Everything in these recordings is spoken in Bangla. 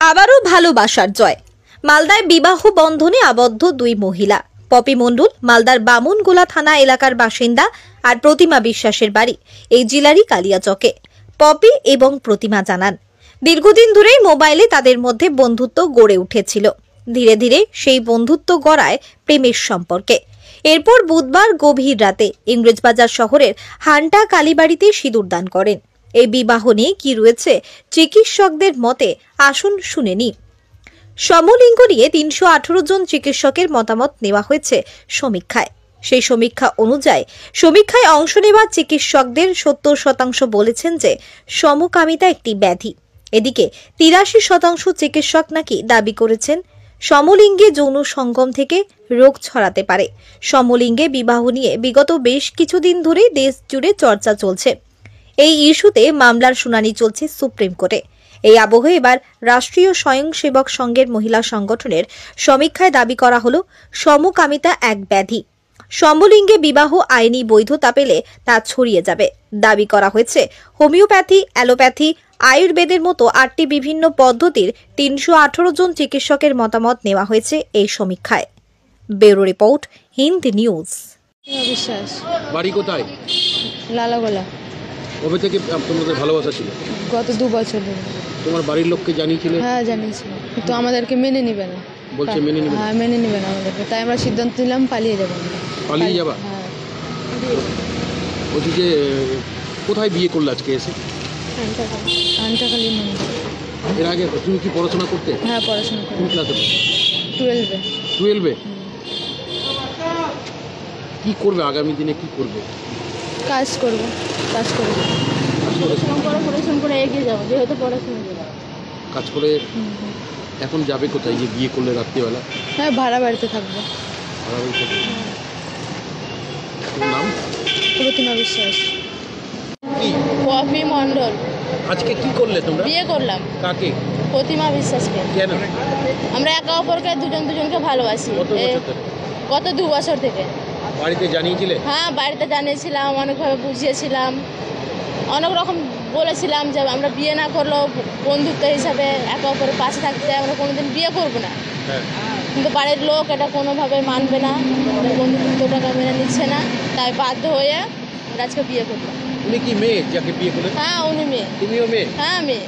আবারও ভালোবাসার জয়। মালদায় বিবাহ বন্ধনে আবদ্ধ দুই মহিলা। পপি মণ্ডল মালদার বামুনগোলা থানা এলাকার বাসিন্দা আর প্রতিমা বিশ্বাসের বাড়ি এই জেলারই কালিয়াচকে। পপি এবং প্রতিমা জানান, দীর্ঘদিন ধরেই মোবাইলে তাদের মধ্যে বন্ধুত্ব গড়ে উঠেছিল। ধীরে ধীরে সেই বন্ধুত্ব গড়ায় প্রেমের সম্পর্কে। এরপর বুধবার গভীর রাতে ইংরেজবাজার শহরের হান্টা কালীবাড়িতে সিঁদুরদান করেন। এই বিবাহ নিয়ে কি রয়েছে চিকিৎসকদের মতে আসুন শুনে নি। সমলিঙ্গ নিয়ে ৩১৮ জন চিকিৎসকের মতামত নেওয়া হয়েছে সমীক্ষায়। সেই সমীক্ষা অনুযায়ী সমীক্ষায় অংশ নেওয়া চিকিৎসকদের ৭০% বলেছেন যে সমকামিতা একটি ব্যাধি। এদিকে ৮৩% চিকিৎসক নাকি দাবি করেছেন সমলিঙ্গে যৌন সঙ্গম থেকে রোগ ছড়াতে পারে। সমলিঙ্গে বিবাহ নিয়ে বিগত বেশ কিছুদিন ধরে দেশ জুড়ে চর্চা চলছে। এই ইস্যুতে মামলার শুনানি চলছে সুপ্রিম কোর্টে। এই আবহে এবার রাষ্ট্রীয় স্বয়ংসেবক সংঘের মহিলা সংগঠনের সমীক্ষায় দাবি করা হলো সমকামিতা এক ব্যাধি। সমলিঙ্গে বিবাহ আইনি বৈধতা পেলে তা ছড়িয়ে যাবে। দাবি করা হয়েছে হোমিওপ্যাথি, অ্যালোপ্যাথি, আয়ুর্বেদের মতো 8টি বিভিন্ন পদ্ধতির ৩১৮ জন চিকিৎসকের মতামত নেওয়া হয়েছে এই সমীক্ষায়। Bureau report, Hind news. বিশ্বাস বাড়ি কোথায়? লালাগোলা। কবে থেকে তোমাদের ভালোবাসা ছিল? গত 2 বছর ধরে। তোমার বাড়ির লোককে জানিয়েছিলে? হ্যাঁ জানিয়েছি, তো আমাদেরকে মেনে নিবে না। বলছে মেনে নিবে? হ্যাঁ মেনে নিবে না আমাদেরকে, তাই আমরা সিদ্ধান্ত নিলাম পালিয়ে যাবো। পালিয়ে যাবা? হ্যাঁ। বলছি যে কোথায় বিয়ে করলে আজকে এসে? আন্টাকালী মন্দির। এর আগে তুমি কি পড়াশোনা করতে? হ্যাঁ পড়াশোনা করি। কোন ক্লাসে? 12-এ। 12-এ? কি করবে আগামী দিনে, কি করবে? কাজ করব। পড়াশোনা করে এগিয়ে যাবো, যেহেতু পড়াশোনা করবো। কাজ করে এখন যাবে কোথায় যে বিয়ে করলে রাত্রিবেলা? হ্যাঁ ভাড়া বাড়িতে থাকবো। ভাড়া বাড়িতে থাকবে? তোমার নাম? প্রতিমা বিশ্বাস। কি? পপি মণ্ডল। আজকে কি করলে তোমরা? বিয়ে করলাম। কাকে? প্রতিমা বিশ্বাসকে। কেন? আমরা একে অপরকে দুজনকে ভালোবাসি। কত বছর ধরে? গত 2 বছর থেকে। বাড়িতে জানিয়েছিলে? হ্যাঁ বাড়িতে জানিয়েছিলাম, অনেকভাবে বুঝিয়েছিলাম, অনেক রকম বলেছিলাম যে আমরা বিয়ে না করলেও বন্ধুত্ব হিসাবে একে অপরের পাশে থাকতে চাই, আমরা কোনোদিন বিয়ে করবো না। কিন্তু বাড়ির লোক এটা কোনোভাবে মানবে না, বন্ধুত্বটাকে মেনে নিচ্ছে না, তাই বাধ্য হয়ে আমরা আজকে বিয়ে করলাম। উনি কি মেয়ে যাকে বিয়ে করলেন? হ্যাঁ উনি মেয়ে। তুমিও মেয়ে? হ্যাঁ মেয়ে।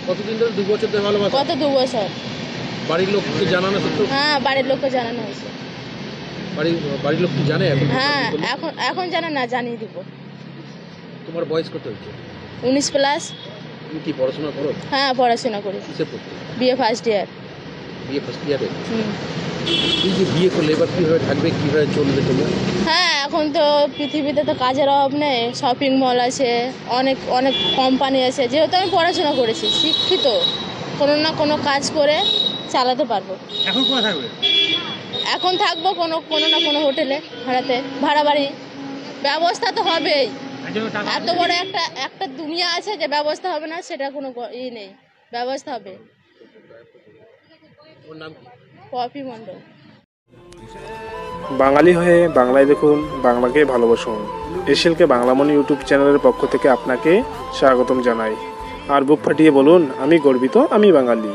কতদিন ধরে? 2 বছর ধরে ভালোবাসা? গত 2 বছর। বাড়ির লোককে জানানো সত্ত্বেও? হ্যাঁ বাড়ির লোককে জানানো হয়েছে। বাড়ির লোক কি জানে এখন? হ্যাঁ এখন জানে না, জানিয়ে দিব। তোমার বয়স কত হচ্ছে? 19+। তুমি কি পড়াশোনা করো? হ্যাঁ পড়াশোনা করি। কিসে পড়তে? বিয়ে ফার্স্ট ইয়ার। বিয়ে ফার্স্ট ইয়ারে? এই যে বিয়ে করলে এবার কীভাবে থাকবে, কীভাবে চলবে তোমরা? হ্যাঁ এখন তো পৃথিবীতে তো কাজের অভাব নেই, শপিং মল আছে, অনেক অনেক কোম্পানি আছে। যেহেতু আমি পড়াশোনা করেছি, শিক্ষিত, কোনো না কোনো কাজ করে চালাতে পারবো। এখন কোথায় থাকবে? এখন থাকবো কোনো না কোনো হোটেলে, ভাড়া বাড়ি। ব্যবস্থা তো হবেই। এত বড় একটা দুনিয়া আছে যে ব্যবস্থা হবে না, সেটা কোনো নেই, ব্যবস্থা হবে। ওর নাম কি? পপি মণ্ডল। বাঙালি হয়ে বাংলায় দেখুন, বাংলাকে ভালোবাসুন। এশিয়ালকে বাংলামণি ইউটিউব চ্যানেলের পক্ষ থেকে আপনাকে স্বাগতম জানাই। আর বুক ফাটিয়ে বলুন, আমি গর্বিত, আমি বাঙালি।